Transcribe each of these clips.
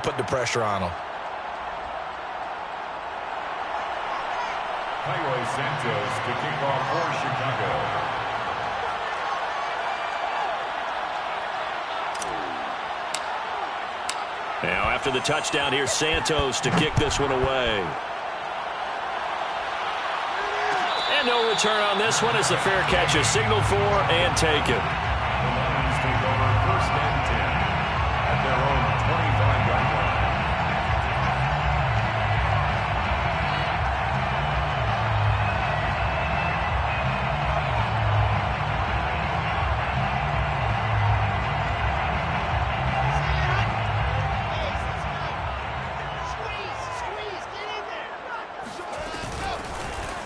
put the pressure on him. Santos to kick off for Chicago. Now after the touchdown, here's Santos to kick this one away. And no return on this one as the fair catch is signaled for and taken. The Lions take over 1st and 10 at their own 25-yard line.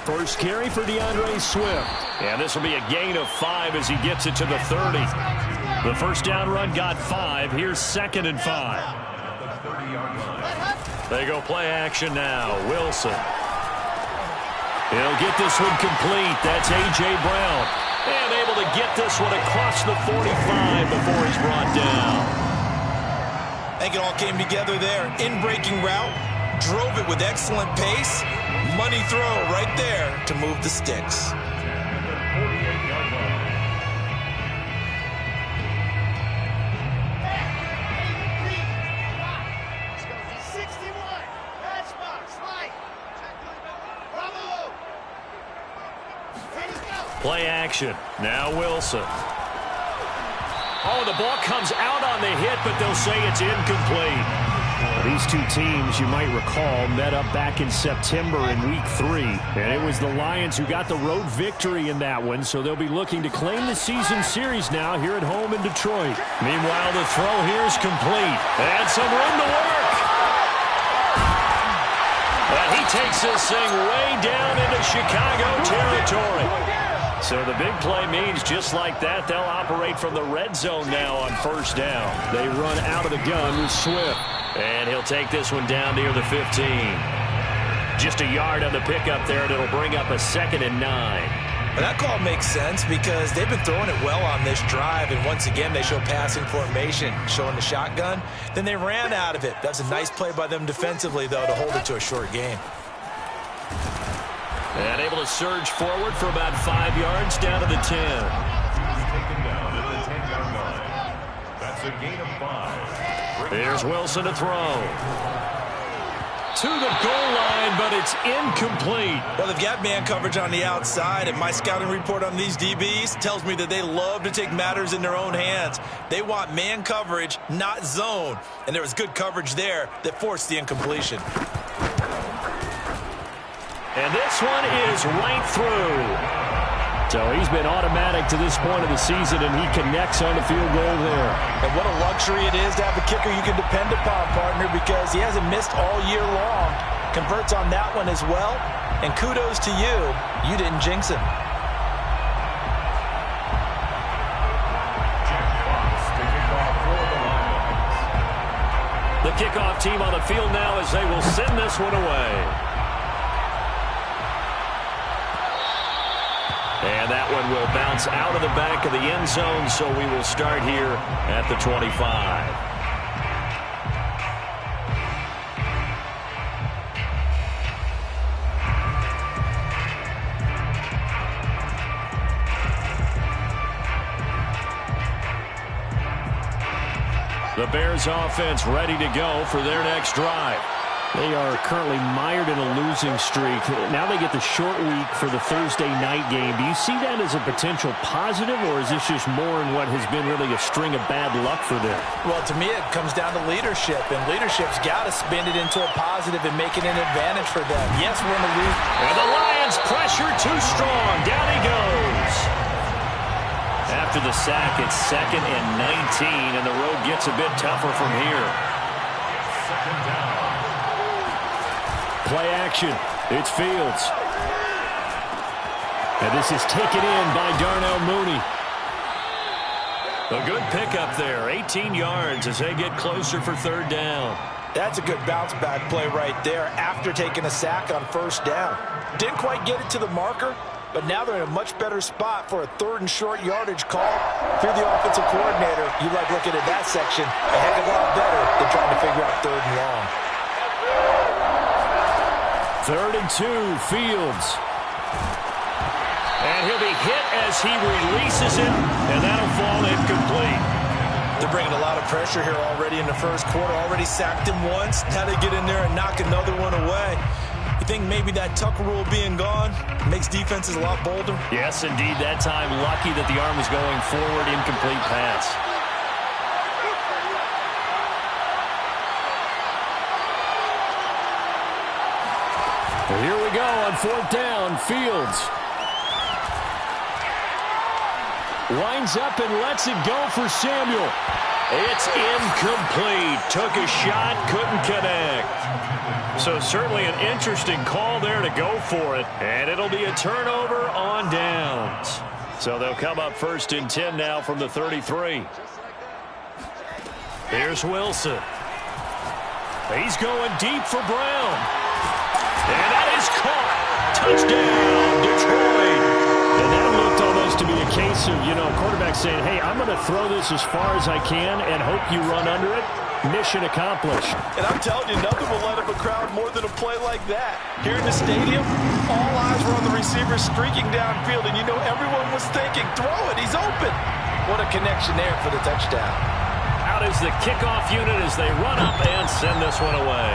First carry for DeAndre Swift. And this will be a gain of 5 as he gets it to the 30. The first down run got 5. Here's 2nd and 5. They go play action now. Wilson. He'll get this one complete. That's A.J. Brown. And able to get this one across the 45 before he's brought down. I think it all came together there. In-breaking route. Drove it with excellent pace. Money throw right there to move the sticks. Play action. Now Wilson. Oh, the ball comes out on the hit, but they'll say it's incomplete. These two teams, you might recall, met up back in September in Week 3. And it was the Lions who got the road victory in that one, so they'll be looking to claim the season series now here at home in Detroit. Meanwhile, the throw here is complete. And some room to work. And he takes this thing way down into Chicago territory. So the big play means just like that, they'll operate from the red zone now on 1st down. They run out of the gun with Swift. And he'll take this one down near the 15. Just a yard on the pickup there, and it'll bring up a 2nd and 9. Well, that call makes sense because they've been throwing it well on this drive, and once again they show passing formation, showing the shotgun. Then they ran out of it. That's a nice play by them defensively, though, to hold it to a short gain. And able to surge forward for about 5 yards down to the 10. Taken down at the 10-yard line. That's a gain of 5. Here's Wilson to throw. To the goal line, but it's incomplete. Well, they've got man coverage on the outside, and my scouting report on these DBs tells me that they love to take matters in their own hands. They want man coverage, not zone. And there was good coverage there that forced the incompletion. And this one is right through. So he's been automatic to this point of the season, and he connects on the field goal there. And what a luxury it is to have a kicker you can depend upon, partner, because he hasn't missed all year long. Converts on that one as well. And kudos to you. You didn't jinx him. The kickoff team on the field now as they will send this one away. And that one will bounce out of the back of the end zone, so we will start here at the 25. The Bears offense ready to go for their next drive. They are currently mired in a losing streak. Now they get the short week for the Thursday night game. Do you see that as a potential positive, or is this just more in what has been really a string of bad luck for them? Well, to me, it comes down to leadership, and leadership's got to spin it into a positive and make it an advantage for them. Yes, we're in the lead. And the Lions pressure too strong. Down he goes. After the sack, it's 2nd and 19, and the road gets a bit tougher from here. Second down. Play action. It's Fields. And this is taken in by Darnell Mooney. A good pickup there. 18 yards as they get closer for 3rd down. That's a good bounce-back play right there after taking a sack on 1st down. Didn't quite get it to the marker, but now they're in a much better spot for a 3rd and short yardage call. If you're the offensive coordinator, you like looking at that section a heck of a lot better than trying to figure out 3rd and long. 3rd and 2, Fields. And he'll be hit as he releases it, and that'll fall incomplete. They're bringing a lot of pressure here already in the first quarter. Already sacked him once. Now they get in there and knock another one away. You think maybe that Tucker rule being gone makes defenses a lot bolder? Yes, indeed. That time, lucky that the arm was going forward, incomplete pass. Here we go on 4th down. Fields winds up and lets it go for Samuel. It's incomplete. Took a shot, couldn't connect. So certainly an interesting call there to go for it. And it'll be a turnover on downs. So they'll come up 1st and 10 now from the 33. Here's Wilson. He's going deep for Brown. And that is caught. Touchdown, Detroit. And that looked almost to be a case of, quarterback saying, hey, I'm going to throw this as far as I can and hope you run under it. Mission accomplished. And I'm telling you, nothing will light up a crowd more than a play like that. Here in the stadium, all eyes were on the receiver streaking downfield, and everyone was thinking, throw it, he's open. What a connection there for the touchdown. Out is the kickoff unit as they run up and send this one away.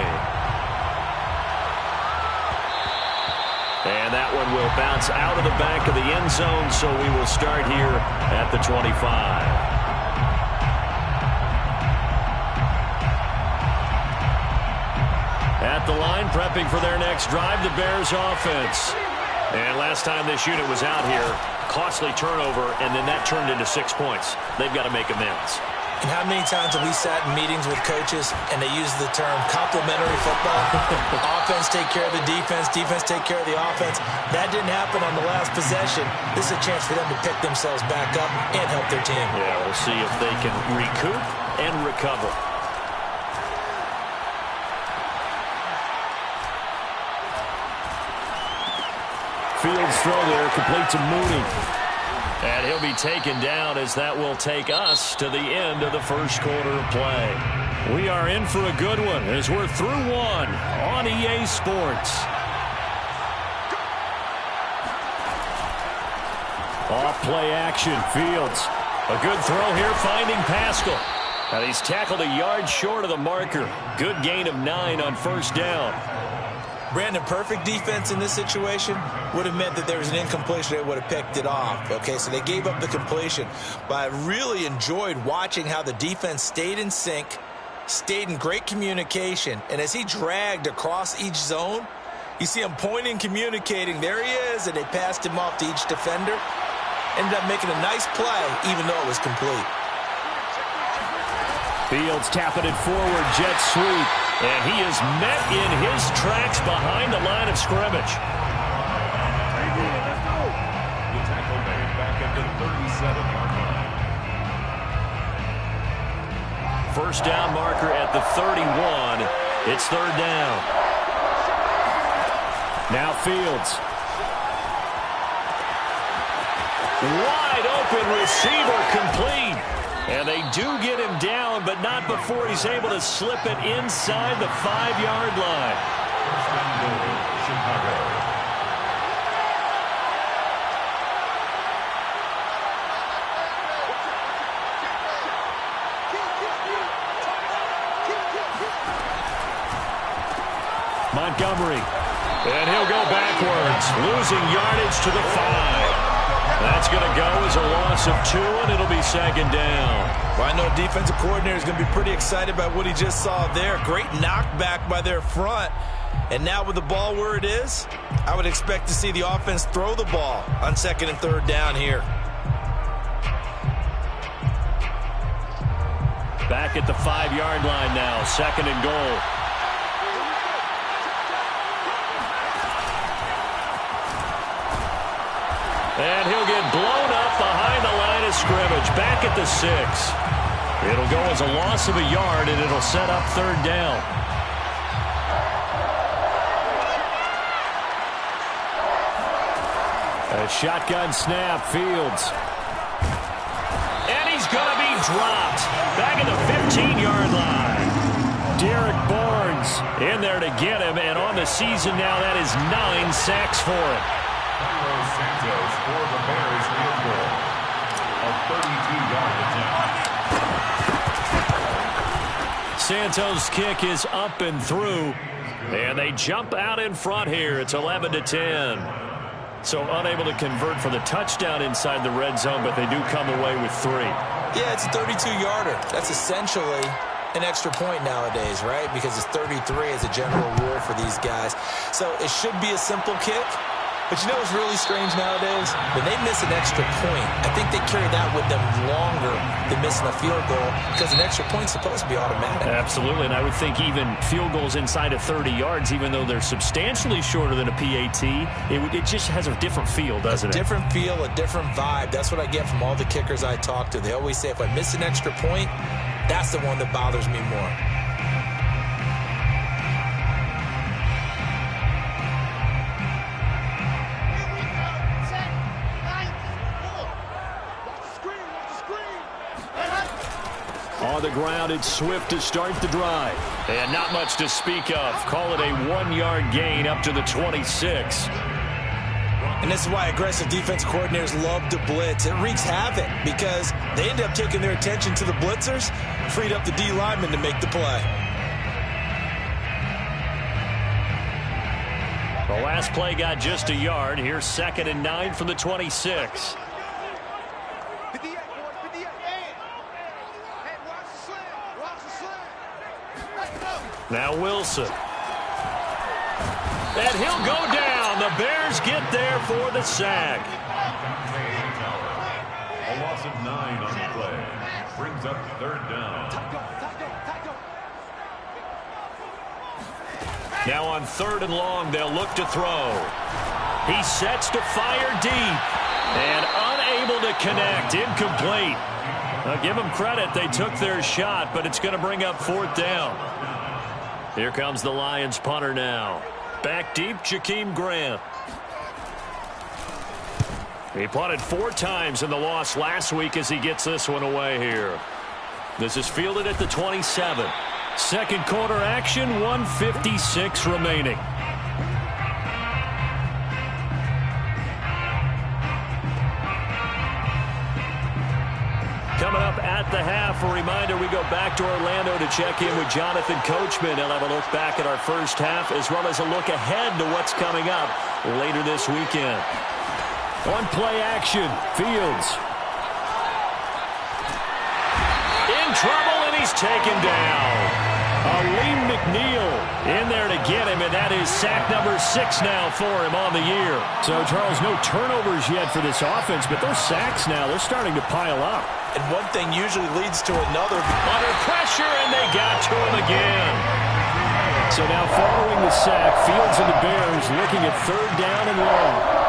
And that one will bounce out of the back of the end zone, so we will start here at the 25. At the line, prepping for their next drive, the Bears offense. And last time this unit was out here, costly turnover, and then that turned into 6 points. They've got to make amends. And how many times have we sat in meetings with coaches and they use the term complementary football? Offense take care of the defense, defense take care of the offense. That didn't happen on the last possession. This is a chance for them to pick themselves back up and help their team. Yeah, we'll see if they can recoup and recover. Fields throw there, complete to Mooney. And he'll be taken down as that will take us to the end of the first quarter of play. We are in for a good one as we're through one on EA Sports. Off play action, Fields. A good throw here, finding Pascal. And he's tackled a yard short of the marker. Good gain of 9 on 1st down. Brandon, perfect defense in this situation would have meant that there was an incompletion. They would have picked it off. Okay, so they gave up the completion. But I really enjoyed watching how the defense stayed in sync, stayed in great communication. And as he dragged across each zone, you see him pointing, communicating. There he is, and they passed him off to each defender. Ended up making a nice play, even though it was complete. Fields tapping it forward, jet sweep. And he is met in his tracks behind the line of scrimmage. The tackle made back at the 37-yard line. First down marker at the 31. It's 3rd down. Now Fields. Wide open receiver, complete. And they do get him down, but not before he's able to slip it inside the 5-yard line. First and goal, Chicago. Montgomery. And he'll go backwards, losing yardage to the 5. That's going to go as a loss of 2, and it'll be 2nd down. Well, I know defensive coordinator is going to be pretty excited about what he just saw there. Great knockback by their front. And now with the ball where it is, I would expect to see the offense throw the ball on 2nd and 3rd down here. Back at the 5-yard line now, 2nd and goal. And he'll get blown up behind the line of scrimmage. Back at the 6. It'll go as a loss of a yard, and it'll set up 3rd down. A shotgun snap, Fields. And he's going to be dropped. Back at the 15-yard line. Derek Barnes in there to get him, and on the season now, that is 9 sacks for him. Santos for the Bears field goal. A 32-yard attempt. Santos' kick is up and through, and they jump out in front here. It's 11-10. So unable to convert for the touchdown inside the red zone, but they do come away with 3. Yeah, it's a 32-yarder. That's essentially an extra point nowadays, right? Because it's 33 as a general rule for these guys. So it should be a simple kick. But you know what's really strange nowadays? When they miss an extra point, I think they carry that with them longer than missing a field goal because an extra point's supposed to be automatic. Absolutely, and I would think even field goals inside of 30 yards, even though they're substantially shorter than a PAT, it just has a different feel, doesn't it? A different feel, a different vibe. That's what I get from all the kickers I talk to. They always say if I miss an extra point, that's the one that bothers me more. On the ground, it's Swift to start the drive. And not much to speak of. Call it a 1-yard gain up to the 26. And this is why aggressive defense coordinators love to blitz. It wreaks havoc because they end up taking their attention to the blitzers, freed up the D lineman to make the play. The last play got just a yard. Here's 2nd and 9 from the 26. Now Wilson. And he'll go down. The Bears get there for the sack. A loss of 9 on the play. Brings up 3rd down. Now on 3rd and long, they'll look to throw. He sets to fire deep. And unable to connect. Incomplete. Now give them credit. They took their shot, but it's going to bring up 4th down. Here comes the Lions punter now. Back deep, Jakeem Grant. He punted 4 times in the loss last week as he gets this one away here. This is fielded at the 27. Second quarter action, 1:56 remaining. Coming up at the half, a reminder, we go back to Orlando to check in with Jonathan Coachman. He'll have a look back at our first half as well as a look ahead to what's coming up later this weekend. On play action, Fields. In trouble, and he's taken down. Aleem McNeil in there to get him, and that is sack number 6 now for him on the year. So, Charles, no turnovers yet for this offense, but those sacks now, they're starting to pile up. And one thing usually leads to another. Under pressure, and they got to him again. So now following the sack, Fields and the Bears looking at 3rd down and long.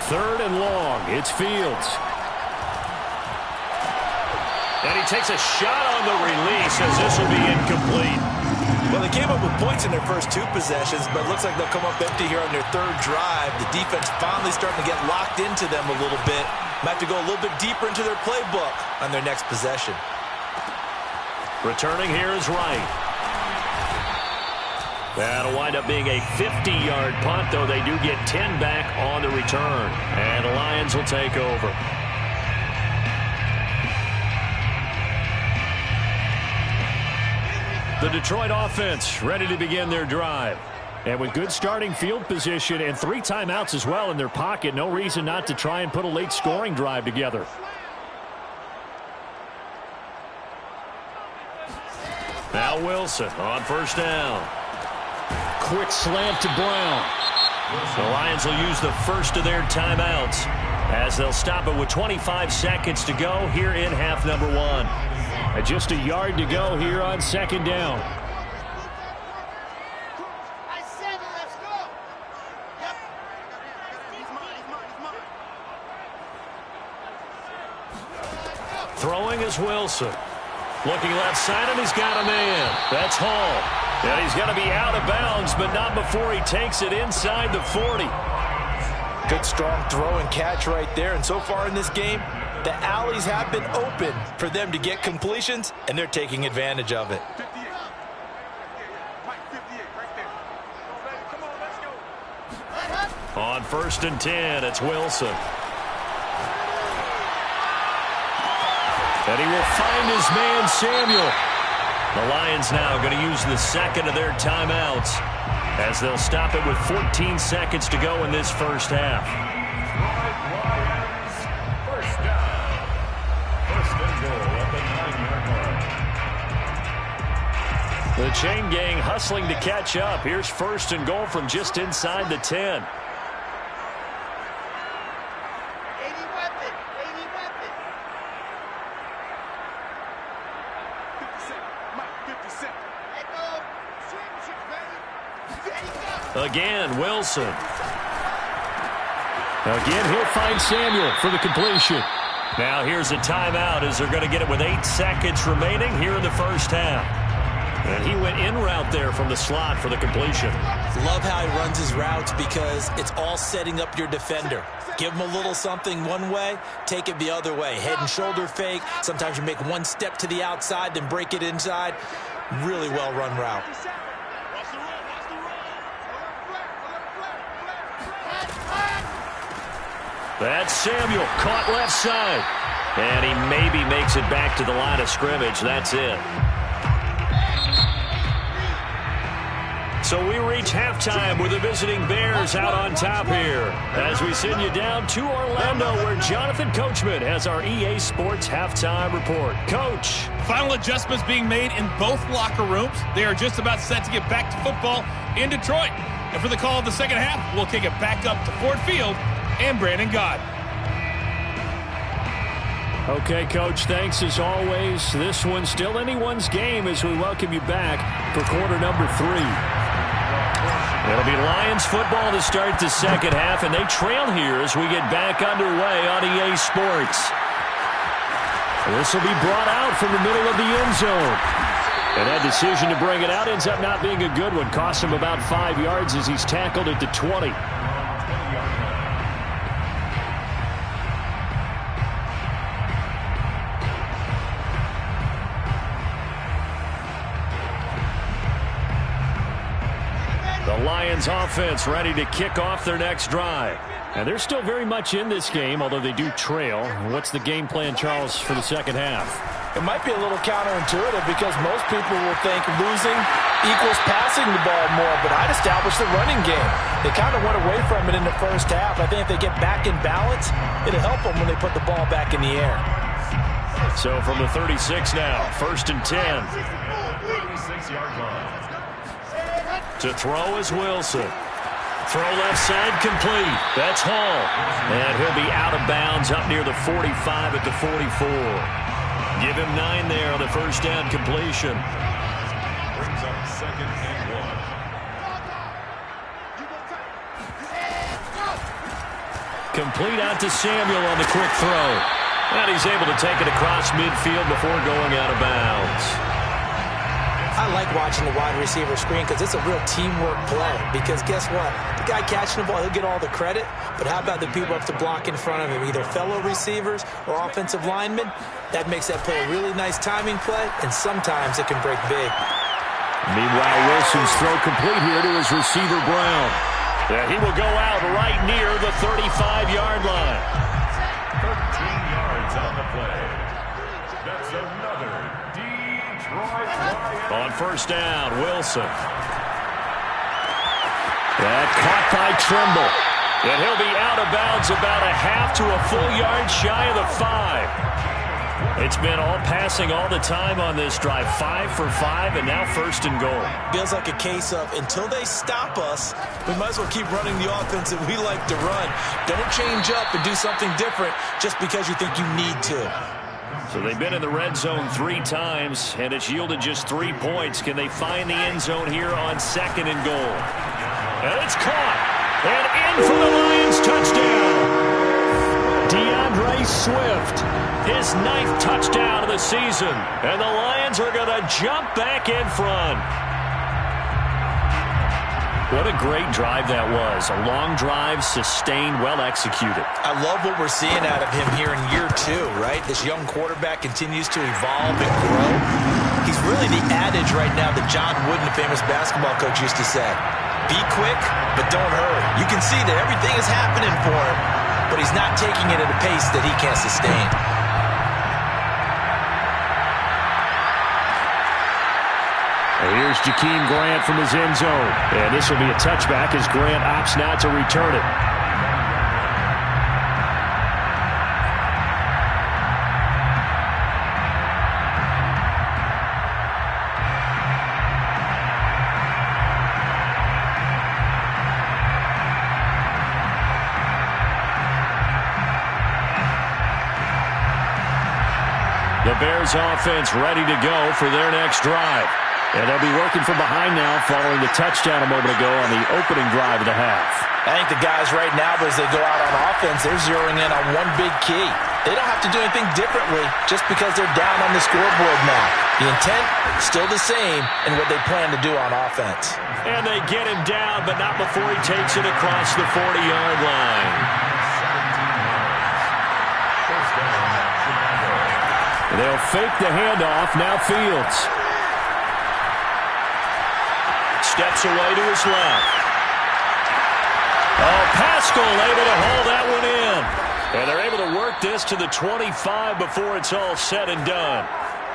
Third and long. It's Fields. And he takes a shot on the release as this will be incomplete. Well, they came up with points in their first 2 possessions, but it looks like they'll come up empty here on their 3rd drive. The defense finally starting to get locked into them a little bit. Might have to go a little bit deeper into their playbook on their next possession. Returning here is Wright. That'll wind up being a 50-yard punt, though they do get 10 back on the return. And the Lions will take over. The Detroit offense ready to begin their drive. And with good starting field position and 3 timeouts as well in their pocket, no reason not to try and put a late scoring drive together. Now Wilson on 1st down. Quick slant to Brown. The Lions will use the first of their timeouts as they'll stop it with 25 seconds to go here in half number 1. Just a yard to go here on 2nd down. is Wilson. Looking left side, and he's got a man. That's Hall. And he's going to be out of bounds, but not before he takes it inside the 40. Good, strong throw and catch right there. And so far in this game, the alleys have been open for them to get completions, and they're taking advantage of it. On 1st and 10, it's Wilson. And he will find his man, Samuel. The Lions now going to use the second of their timeouts as they'll stop it with 14 seconds to go in this first half. First down. First and goal at the 9-yard line. The chain gang hustling to catch up. Here's 1st and goal from just inside the 10. Again, Wilson. Again, he'll find Samuel for the completion. Now here's a timeout as they're going to get it with 8 seconds remaining here in the first half. And he went in route there from the slot for the completion. Love how he runs his routes because it's all setting up your defender. Give him a little something one way, take it the other way. Head and shoulder fake. Sometimes you make one step to the outside, then break it inside. Really well run route. That's Samuel, caught left side. And he maybe makes it back to the line of scrimmage. That's it. So we reach halftime with the visiting Bears out on top here as we send you down to Orlando where Jonathan Coachman has our EA Sports halftime report. Coach. Final adjustments being made in both locker rooms. They are just about set to get back to football in Detroit. And for the call of the second half, we'll kick it back up to Ford Field and Brandon Gott. Okay, Coach, thanks as always. This one's still anyone's game as we welcome you back for quarter number 3. It'll be Lions football to start the second half, and they trail here as we get back underway on EA Sports. This will be brought out from the middle of the end zone. And that decision to bring it out ends up not being a good one. Costs him about 5 yards as he's tackled at the 20. The Lions offense ready to kick off their next drive. And they're still very much in this game, although they do trail. What's the game plan, Charles, for the second half? It might be a little counterintuitive because most people will think losing equals passing the ball more, but I'd establish the running game. They kind of went away from it in the first half. I think if they get back in balance, it'll help them when they put the ball back in the air. So from the 36 now, 1st and 10. 36-yard line. To throw is Wilson. Throw left side complete. That's Hall. And he'll be out of bounds up near the 45 at the 44. Give him 9 there on the first down completion. Brings up 2nd and 1. Complete out to Samuel on the quick throw. And he's able to take it across midfield before going out of bounds. I like watching the wide receiver screen because it's a real teamwork play. Because guess what? The guy catching the ball, he'll get all the credit. But how about the people up to block in front of him, either fellow receivers or offensive linemen? That makes that play a really nice timing play, and sometimes it can break big. Meanwhile, Wilson's throw complete here to his receiver, Brown. And he will go out right near the 35-yard line. 13 yards on the play. That's another Detroit Lions. On first down, Wilson. That caught by Trimble. And he'll be out of bounds about a half to a full yard shy of the 5. It's been all passing all the time on this drive. 5 for 5, and now 1st and goal. Feels like a case of until they stop us, we might as well keep running the offense that we like to run. Don't change up and do something different just because you think you need to. So they've been in the red zone 3 times, and it's yielded just 3 points. Can they find the end zone here on 2nd and goal? And it's caught. And in for the Lions touchdown. DeAndre Swift. His 9th touchdown of the season. And the Lions are going to jump back in front. What a great drive that was. A long drive, sustained, well executed. I love what we're seeing out of him here in year 2, right? This young quarterback continues to evolve and grow. He's really the adage right now that John Wooden, the famous basketball coach, used to say. Be quick, but don't hurry. You can see that everything is happening for him, but he's not taking it at a pace that he can't sustain. Here's Jakeem Grant from his end zone. And this will be a touchback as Grant opts not to return it. The Bears offense ready to go for their next drive. And they'll be working from behind now following the touchdown a moment ago on the opening drive of the half. I think the guys right now, as they go out on offense, they're zeroing in on one big key. They don't have to do anything differently just because they're down on the scoreboard now. The intent, still the same in what they plan to do on offense. And they get him down, but not before he takes it across the 40-yard line. They'll fake the handoff. Now Fields. Steps away to his left. Oh, Pascal able to hold that one in. And they're able to work this to the 25 before it's all said and done.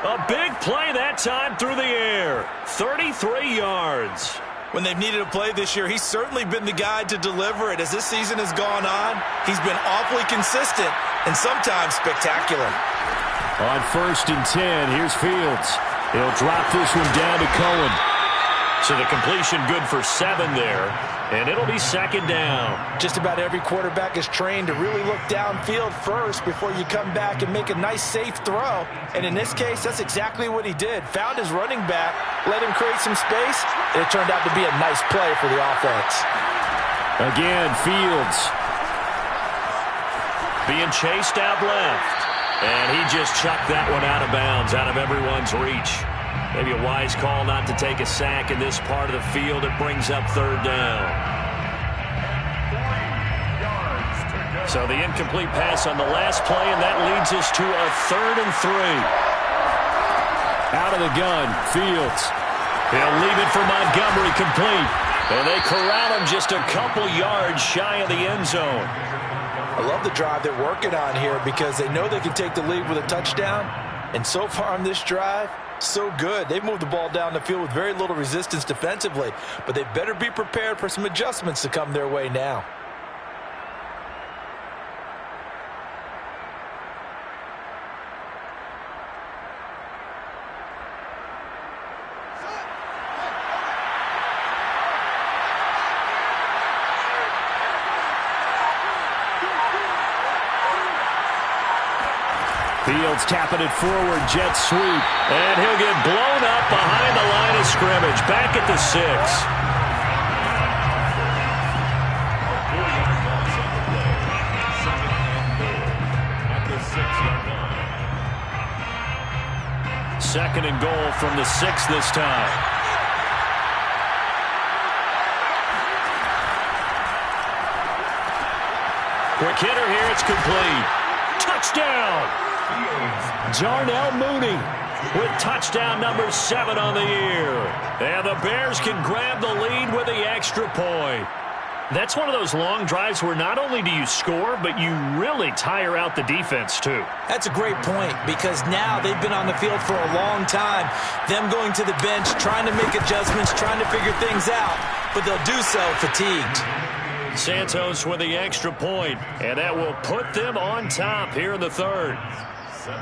A big play that time through the air. 33 yards. When they've needed a play this year, he's certainly been the guy to deliver it. As this season has gone on, he's been awfully consistent and sometimes spectacular. On 1st and 10, here's Fields. He'll drop this one down to Cohen. So the completion good for 7 there, and it'll be 2nd down. Just about every quarterback is trained to really look downfield first before you come back and make a nice, safe throw. And in this case, that's exactly what he did. Found his running back, let him create some space, and it turned out to be a nice play for the offense. Again, Fields. Being chased out left. And he just chucked that one out of bounds, out of everyone's reach. Maybe a wise call not to take a sack in this part of the field. It brings up 3rd down. So the incomplete pass on the last play, and that leads us to a 3rd and 3. Out of the gun, Fields. He'll leave it for Montgomery complete. And they corral him just a couple yards shy of the end zone. I love the drive they're working on here because they know they can take the lead with a touchdown. And so far on this drive, so good. They've moved the ball down the field with very little resistance defensively, but they better be prepared for some adjustments to come their way now. Fields tapping it forward, jet sweep. And he'll get blown up behind the line of scrimmage, back at the 6. Second and goal from the 6 this time. Quick hitter here, it's complete. Touchdown! Darnell Mooney with touchdown number 7 on the year. And the Bears can grab the lead with the extra point. That's one of those long drives where not only do you score, but you really tire out the defense too. That's a great point because now they've been on the field for a long time. Them going to the bench, trying to make adjustments, trying to figure things out, but they'll do so fatigued. Santos with the extra point, and that will put them on top here in the 3rd. 17.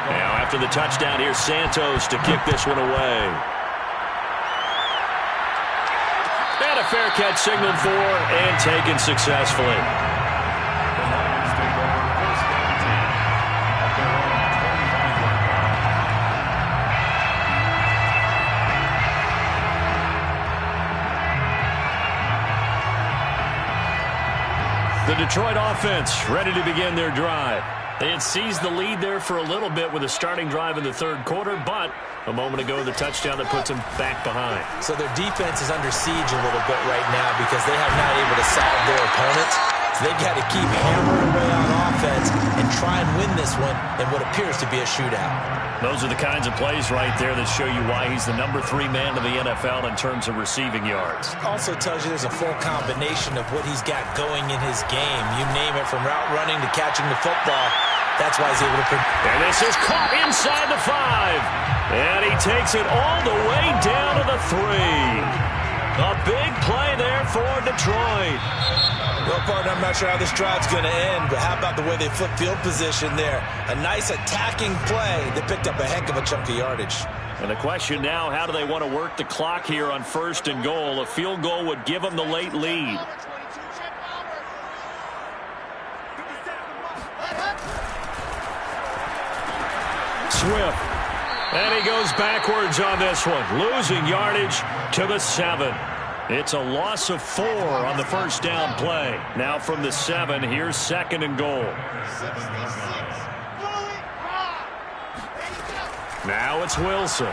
Now after the touchdown, here's Santos to kick this one away. And a fair catch signaled for and taken successfully. The Detroit offense ready to begin their drive. They had seized the lead there for a little bit with a starting drive in the third quarter, but a moment ago, the touchdown that puts them back behind. So their defense is under siege a little bit right now because they have not able to solve their opponents. So they've got to keep hammering away on offense and try and win this one in what appears to be a shootout. Those are the kinds of plays right there that show you why he's the number 3 man in the NFL in terms of receiving yards. Also tells you there's a full combination of what he's got going in his game. You name it, from route running to catching the football. That's why he's able to... And this is caught inside the 5. And he takes it all the way down to the 3. A big play there for Detroit. Well, partner, I'm not sure how this drive's going to end, but how about the way they flip field position there? A nice attacking play that picked up a heck of a chunk of yardage. And the question now, how do they want to work the clock here on 1st and goal? A field goal would give them the late lead. Swift. And he goes backwards on this one, losing yardage to the 7. It's a loss of 4 on the first down play. Now from the 7, here's 2nd and goal. Now it's Wilson.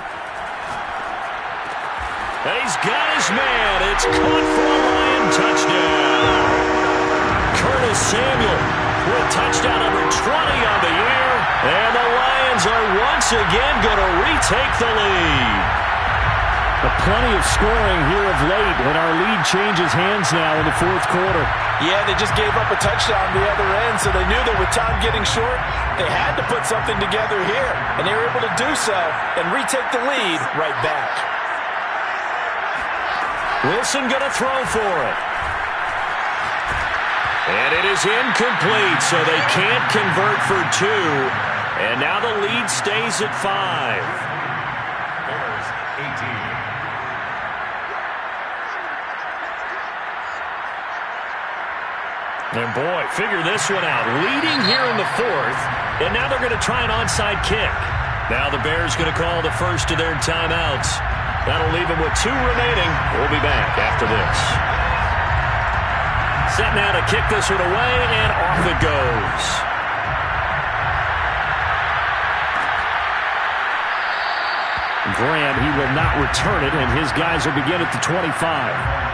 And he's got his man. It's caught for a Lion touchdown. Curtis Samuel with touchdown number 20 on the year. And the Lions are once again going to retake the lead. Plenty of scoring here of late, and our lead changes hands now in the 4th quarter. Yeah, they just gave up a touchdown on the other end, so they knew that with time getting short, they had to put something together here, and they were able to do so and retake the lead right back. Wilson going to throw for it. And it is incomplete, so they can't convert for 2. And now the lead stays at 5. Bears 18. And boy, figure this one out. Leading here in the 4th, and now they're going to try an onside kick. Now the Bears going to call the first of their timeouts. That'll leave them with 2 remaining. We'll be back after this. Set now to kick this one away, and off it goes. Graham, he will not return it, and his guys will begin at the 25.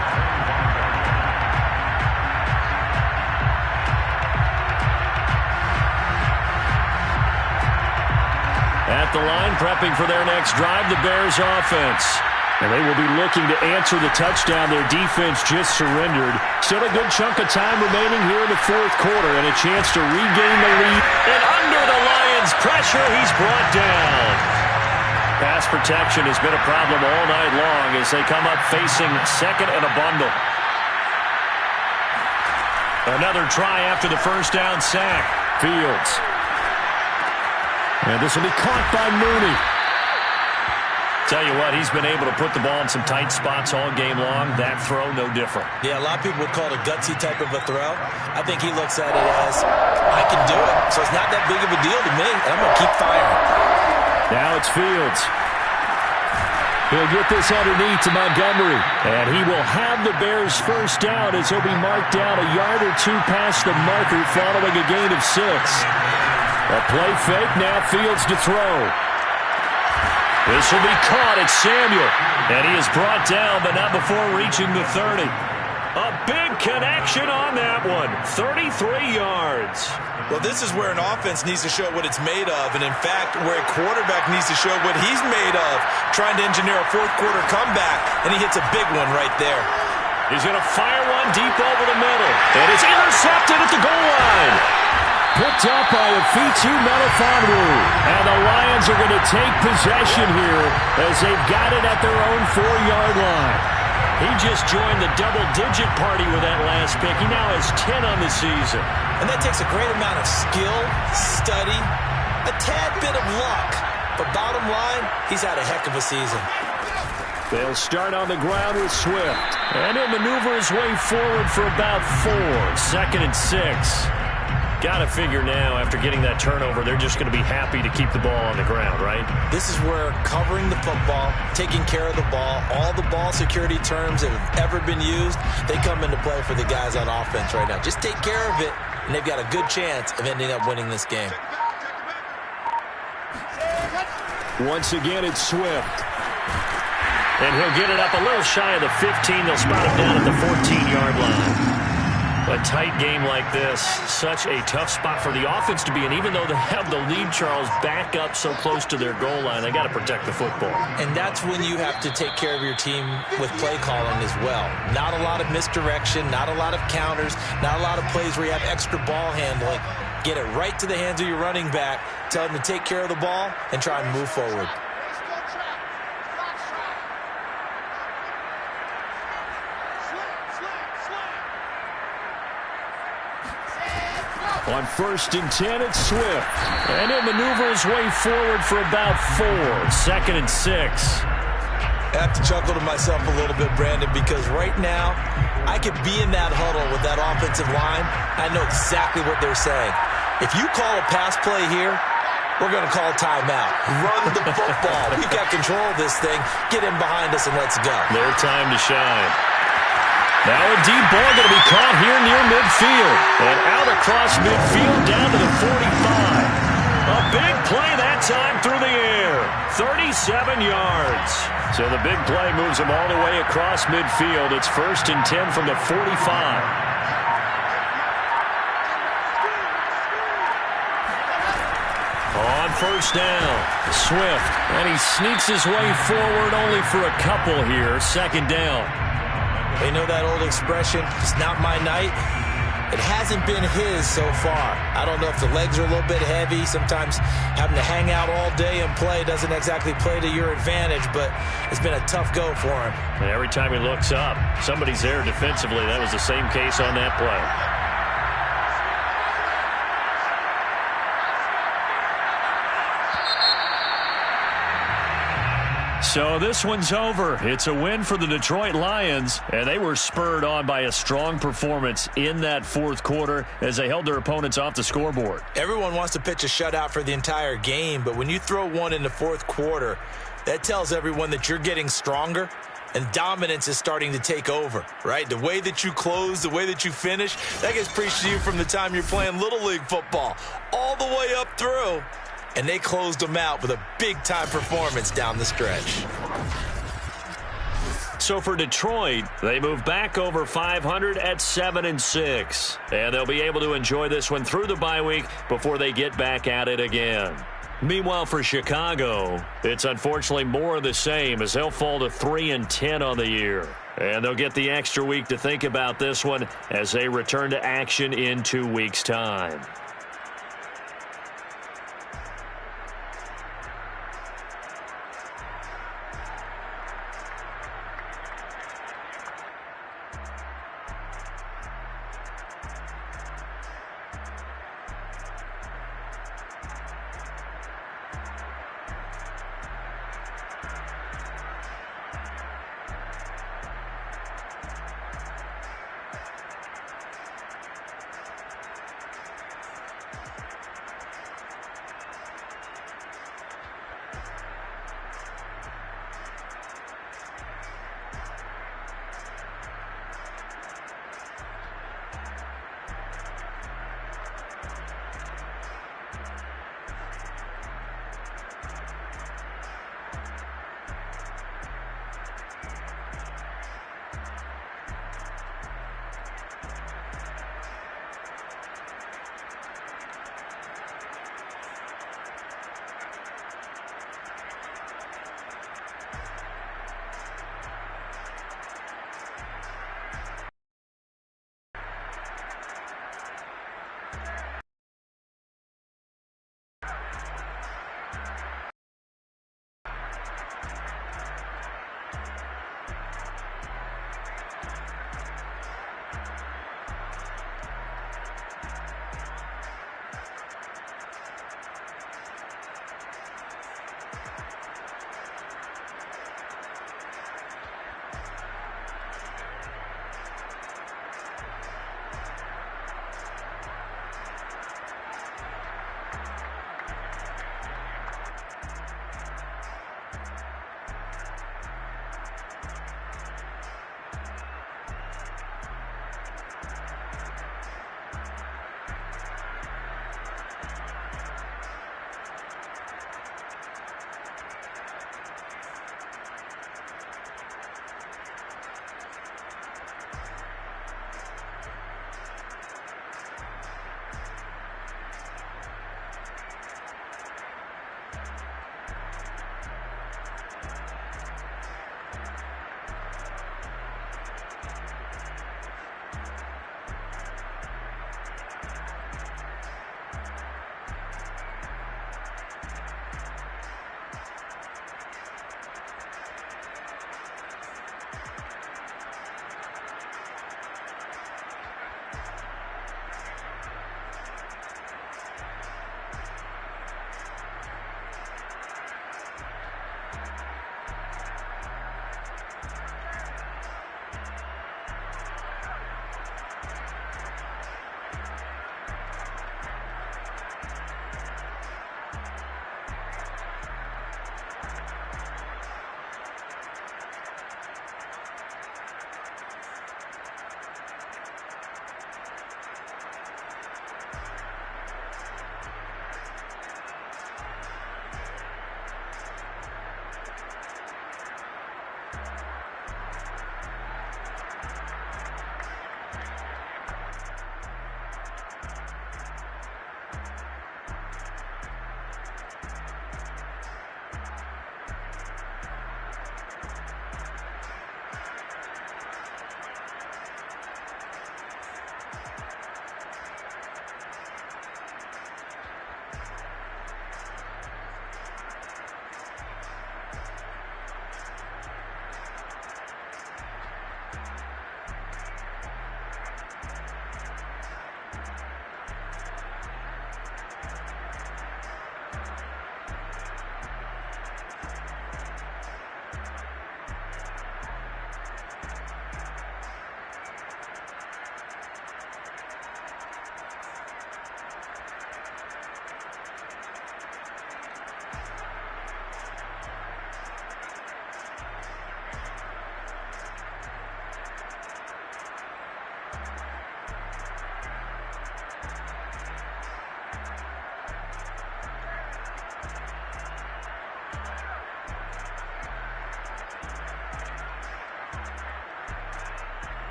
At the line, prepping for their next drive, the Bears offense. And they will be looking to answer the touchdown their defense just surrendered. Still a good chunk of time remaining here in the 4th quarter and a chance to regain the lead. And under the Lions' pressure, he's brought down. Pass protection has been a problem all night long as they come up facing 2nd and a bundle. Another try after the first down sack. Fields. And this will be caught by Mooney. Tell you what, he's been able to put the ball in some tight spots all game long. That throw, no different. Yeah, a lot of people would call it a gutsy type of a throw. I think he looks at it as, I can do it, so it's not that big of a deal to me, and I'm going to keep firing. Now it's Fields. He'll get this underneath to Montgomery. And he will have the Bears first down as he'll be marked down a yard or 2 past the marker following a gain of 6. A play fake, now Fields to throw. This will be caught. It's Samuel. And he is brought down, but not before reaching the 30. A big connection on that one. 33 yards. Well, this is where an offense needs to show what it's made of. And, in fact, where a quarterback needs to show what he's made of. Trying to engineer a 4th quarter comeback, and he hits a big one right there. He's going to fire one deep over the middle. And it's intercepted at the goal line. Picked up by Afitu Melifonwu. And the Lions are going to take possession here as they've got it at their own 4-yard line. He just joined the double-digit party with that last pick. He now has 10 on the season. And that takes a great amount of skill, study, a tad bit of luck. But bottom line, he's had a heck of a season. They'll start on the ground with Swift. And he'll maneuver his way forward for about 4. 2nd and 6. Got to figure now, after getting that turnover, they're just going to be happy to keep the ball on the ground, right? This is where covering the football, taking care of the ball, all the ball security terms that have ever been used, they come into play for the guys on offense right now. Just take care of it, and they've got a good chance of ending up winning this game. Once again, it's Swift. And he'll get it up a little shy of the 15. They'll spot him down at the 14-yard line. A tight game like this, such a tough spot for the offense to be in. Even though they have the lead, Charles, back up so close to their goal line, they got to protect the football. And that's when you have to take care of your team with play calling as well. Not a lot of misdirection, not a lot of counters, not a lot of plays where you have extra ball handling. Get it right to the hands of your running back, tell them to take care of the ball, and try and move forward. On 1st and 10, it's Swift. And he'll maneuver his way forward for about 4. 2nd and 6. I have to chuckle to myself a little bit, Brandon, because right now I could be in that huddle with that offensive line. I know exactly what they're saying. If you call a pass play here, we're going to call timeout. Run the football. We've got control of this thing. Get in behind us and let's go. Their time to shine. Now a deep ball going to be caught here near midfield. And out across midfield down to the 45. A big play that time through the air. 37 yards. So the big play moves him all the way across midfield. It's 1st and 10 from the 45. On 1st down, Swift. And he sneaks his way forward only for a couple here. 2nd down. You know that old expression, it's not my night? It hasn't been his so far. I don't know if the legs are a little bit heavy. Sometimes having to hang out all day and play doesn't exactly play to your advantage, but it's been a tough go for him. And every time he looks up, somebody's there defensively. That was the same case on that play. So this one's over. It's a win for the Detroit Lions, and they were spurred on by a strong performance in that 4th quarter as they held their opponents off the scoreboard. Everyone wants to pitch a shutout for the entire game, but when you throw one in the 4th quarter, that tells everyone that you're getting stronger and dominance is starting to take over, right? The way that you close, the way that you finish, that gets preached to you from the time you're playing Little League football all the way up through. And they closed them out with a big-time performance down the stretch. So for Detroit, they move back over 500 at 7-6. And they'll be able to enjoy this one through the bye week before they get back at it again. Meanwhile, for Chicago, it's unfortunately more of the same as they'll fall to 3-10 on the year. And they'll get the extra week to think about this one as they return to action in 2 weeks' time.